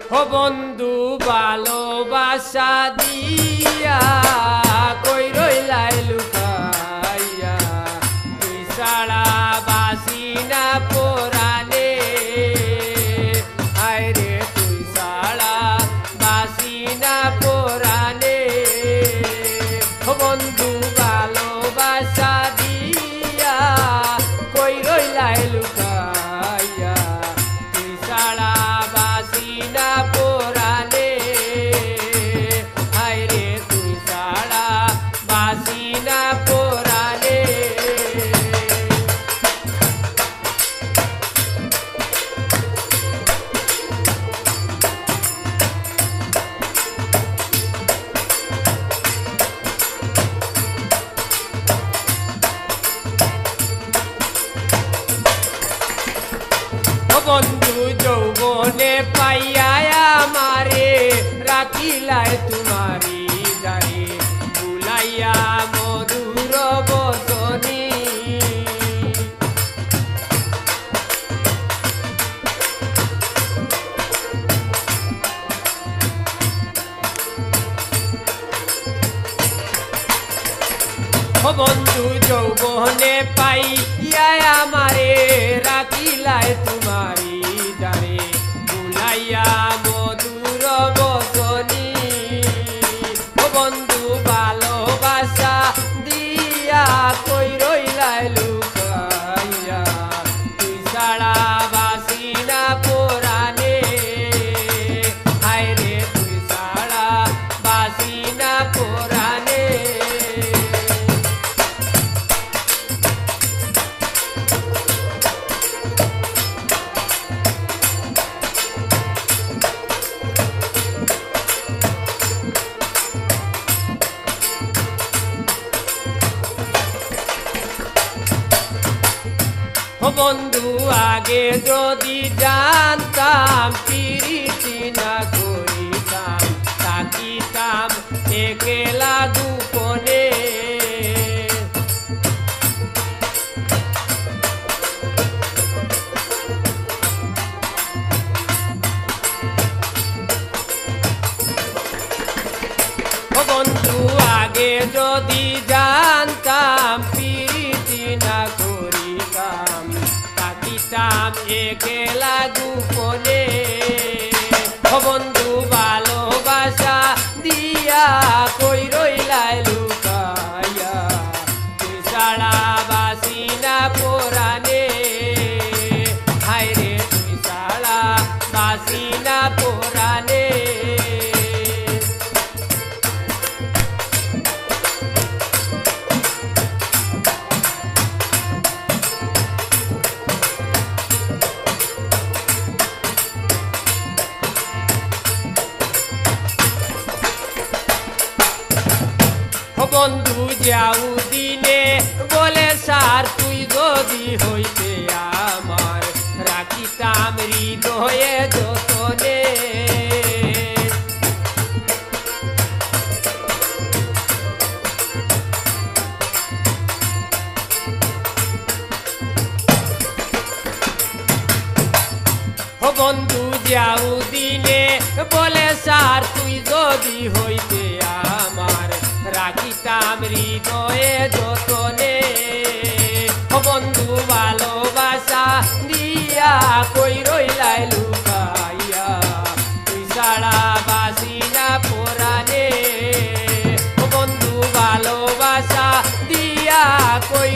ও বন্ধু ভালোবাসা দিয়া কই রইলাই লুকাইয়া, তুই ছাড়া বাসি না পরাণে, হায় রে তুই ছাড়া বাসি না পরাণে। ও বন্ধু ভালোবাসা দিয়া কই রইলাই লুকাইয়া, তুই ছাড়া বাসি না পরাণে, হায় রে তুই ছাড়া বাসি না পরাণে। বন্ধু যৌবনে পাইয়া আমারে রাখিলাই তোমারি গায়ে, বুলাইয়া মধুর বচনি। ও বন্ধু যৌবনে পাইয়া আমারে রাখিলাই তোমারি দারে, বুলাইয়া মধুর বচনি। ও বন্ধু ভালোবাসা দিয়া কই রইলাই লুকাইয়া, তুই ছাড়া বাসি না পরাণে, হায় রে তুই ছাড়া বাসি না পরাণে। ও বন্ধু আগে যদি জানতাম প্রীতি না করিতাম, থাকিতাম একলা গোপনে। ও বন্ধু আগে যদি জানতাম প্রীতি না করিতাম, থাকিতাম একলা গোপনে। ও বন্ধু ভালোবাসা দিয়া কই রইলাই লুকাইয়া, তুই ছাড়া বাসি না পরাণে, হায় রে তুই ছাড়া বাসি না পরাণে। বন্ধু যাও দিনে বলে সার তুই যদি হইতে আমার, রাখিতাম হৃদয়ে যতনে। ও বন্ধু যাও দিনে বলে সার তুই যদি হইতে আমার, রাখিতাম হৃদয়ে যতনে। ও বন্ধু ভালোবাসা দিয়া কই রইলাই লুকাইয়া, তুই ছাড়া বাসি না পরাণে। ও বন্ধু ভালোবাসা দিয়া কই